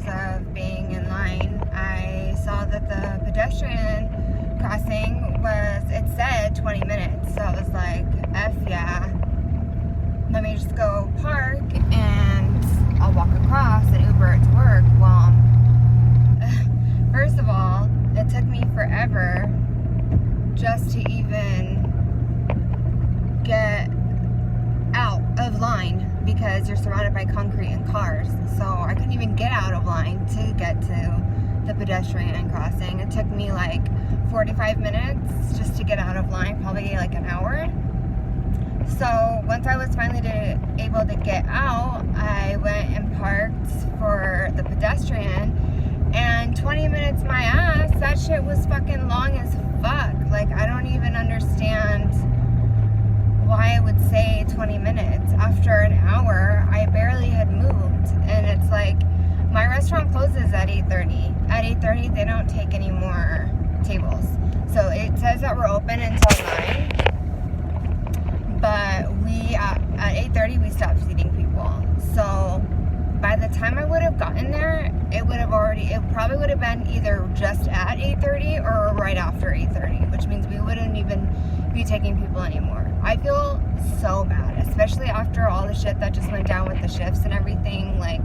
hours of being in line, I saw that the pedestrian crossing it said 20 minutes. So I was like, F yeah. Let me just go park and I'll walk across and Uber it to work. Well, first of all, it took me forever just to even get out of line because you're surrounded by concrete and cars. So I couldn't even get out of line to get to the pedestrian crossing. It took me like 45 minutes just to get out of line, probably like an hour. So once I was finally able to get out, I went and parked for the pedestrian, and 20 minutes my ass, that shit was fucking long as fuck. Like, I don't even understand why I would say 20 minutes. After an hour, I barely had moved, and it's like, my restaurant closes at 8:30. At 8:30, they don't take any more tables. So it says that we're open until 9. But at 8:30 we stopped seating people. So by the time I would have gotten there, it probably would have been either just at 8:30 or right after 8:30, which means we wouldn't even be taking people anymore. I feel so bad, especially after all the shit that just went down with the shifts and everything. Like,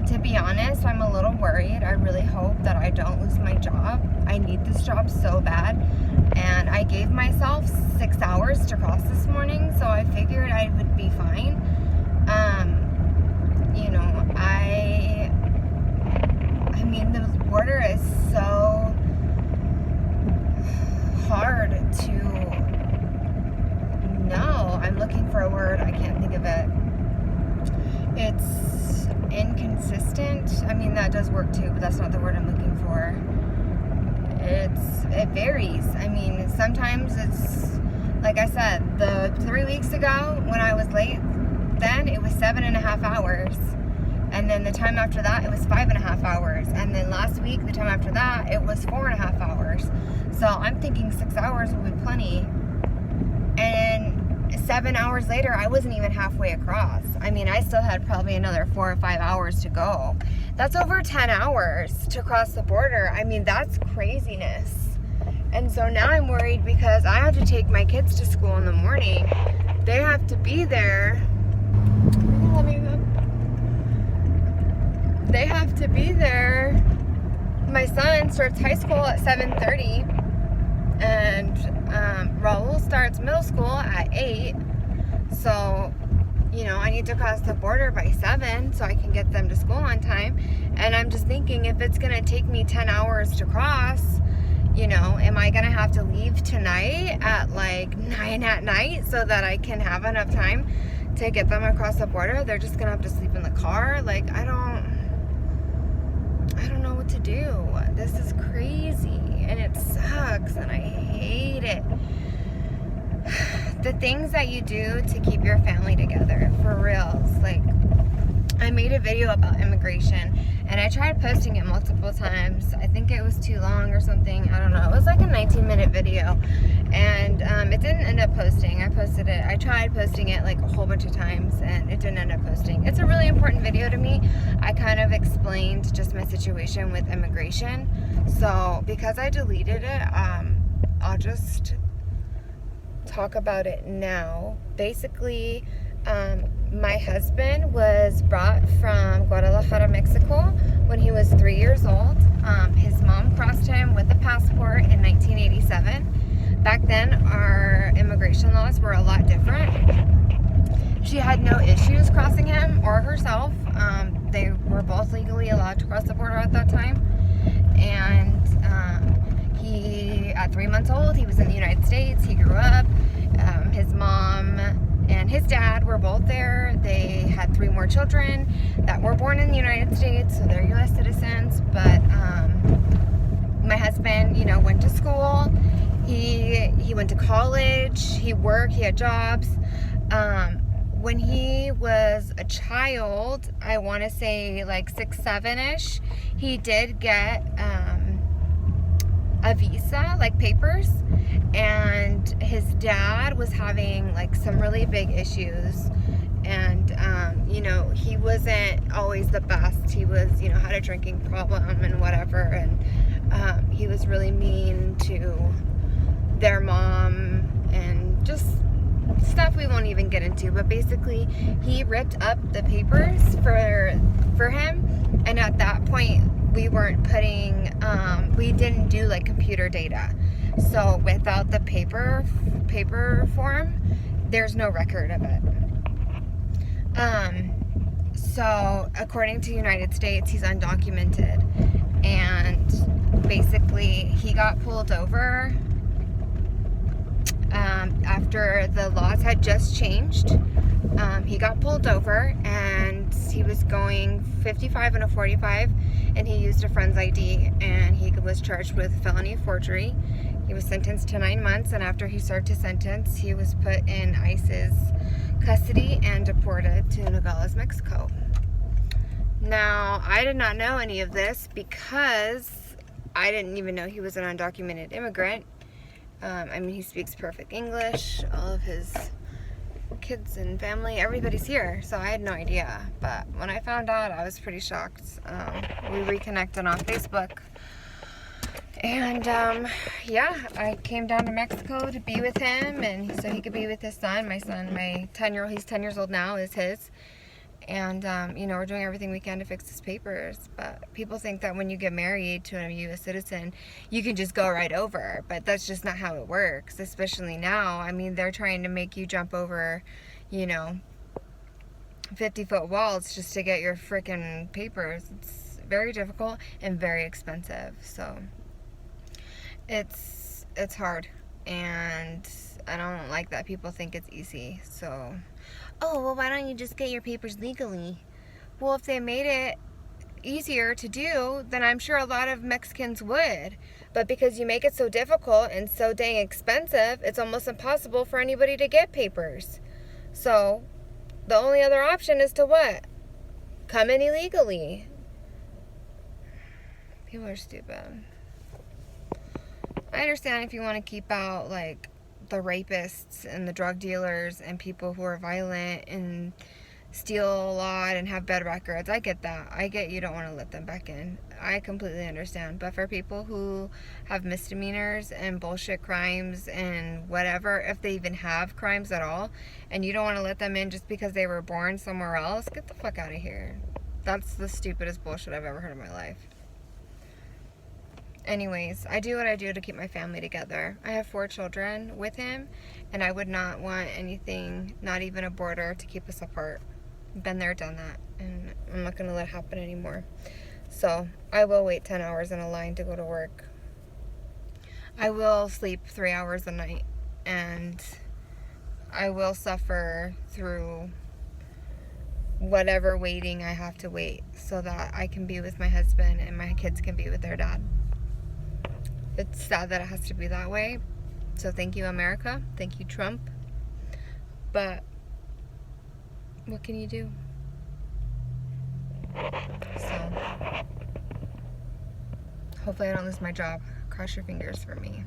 to be honest, I'm a little worried. I really hope that I don't lose my job. I need this job so bad. And I gave myself 6 hours to cross this morning, so I figured I would be fine. I mean, the border is so hard to know. I'm looking for a word. I can't think of it. It's inconsistent. I mean, that does work too, but that's not the word I'm looking for. It varies. I mean, sometimes it's, like I said, the 3 weeks ago when I was late, then it was 7.5 hours. And then the time after that, it was 5.5 hours. And then last week, the time after that, it was 4.5 hours. So I'm thinking 6 hours will be plenty. And 7 hours later, I wasn't even halfway across. I mean, I still had probably another 4 or 5 hours to go. That's over 10 hours to cross the border. I mean, that's craziness. And so now I'm worried because I have to take my kids to school in the morning. They have to be there. They have to be there. My son starts high school at 7:30, and Raul starts middle school at 8. So, I need to cross the border by 7 so I can get them to school on time. And I'm just thinking, if it's going to take me 10 hours to cross, am I going to have to leave tonight at like 9 at night so that I can have enough time to get them across the border? They're just going to have to sleep in the car. Like, I don't know what to do. This is crazy, and it sucks, and I hate it. The things that you do to keep your family together, for reals. Like, I made a video about immigration, and I tried posting it multiple times. I think it was too long or something. I don't know. It was like a 19-minute video, and it didn't end up posting. I tried posting it like a whole bunch of times, and it didn't end up posting. It's a really important video to me. I kind of explained just my situation with immigration. So because I deleted it, I'll just talk about it now. Basically, my husband was brought from Guadalajara, Mexico when he was 3 years old. His mom crossed him with a passport in 1987. Back then, our immigration laws were a lot different. She had no issues crossing him or herself. They were both legally allowed to cross the border at that time. And at 3 months old, he was in the United States. He grew up. His mom and his dad were both there. They had 3 more children that were born in the United States, so they're U.S. citizens. But my husband, went to school. He went to college. He worked. He had jobs. When he was a child, I want to say like 6, 7-ish, he did get a visa, like papers, and his dad was having like some really big issues, And, you know, he wasn't always the best. He was, you know, had a drinking problem and whatever. And he was really mean to their mom and just stuff we won't even get into. But basically, he ripped up the papers for him. And at that point, we weren't putting, we didn't do like computer data. So without the paper form, there's no record of it. So according to United States, he's undocumented, and basically he got pulled over after the laws had just changed. He got pulled over, and he was going 55 and a 45, and he used a friend's ID, and he was charged with felony forgery. He was sentenced to 9 months, and after he served his sentence, he was put in ICE's custody and deported to Nogales, Mexico. Now, I did not know any of this because I didn't even know he was an undocumented immigrant. I mean, he speaks perfect English. All of his kids and family, everybody's here, so I had no idea. But when I found out, I was pretty shocked. We reconnected on Facebook. And yeah, I came down to Mexico to be with him, and so he could be with his son. My 10-year-old, he's 10 years old now, is his. And you know, we're doing everything we can to fix his papers. But people think that when you get married to a U.S. citizen, you can just go right over. But that's just not how it works, especially now. I mean, they're trying to make you jump over, you know, 50-foot walls just to get your freaking papers. It's very difficult and very expensive. So it's hard, and I don't like that people think it's easy. So, oh, well, why don't you just get your papers legally? Well, if they made it easier to do, then I'm sure a lot of Mexicans would. But because you make it so difficult and so dang expensive, it's almost impossible for anybody to get papers. So the only other option is to what? Come in illegally. People are stupid. I understand if you want to keep out, like, the rapists and the drug dealers and people who are violent and steal a lot and have bad records. I get that. I get you don't want to let them back in. I completely understand. But for people who have misdemeanors and bullshit crimes and whatever, if they even have crimes at all, and you don't want to let them in just because they were born somewhere else, get the fuck out of here. That's the stupidest bullshit I've ever heard in my life. Anyways, I do what I do to keep my family together. I have 4 children with him, and I would not want anything, not even a border, to keep us apart. Been there, done that, and I'm not going to let it happen anymore. So, I will wait 10 hours in a line to go to work. I will sleep 3 hours a night, and I will suffer through whatever waiting I have to wait so that I can be with my husband and my kids can be with their dad. It's sad that it has to be that way. So thank you, America. Thank you, Trump. But what can you do? So hopefully I don't lose my job. Cross your fingers for me.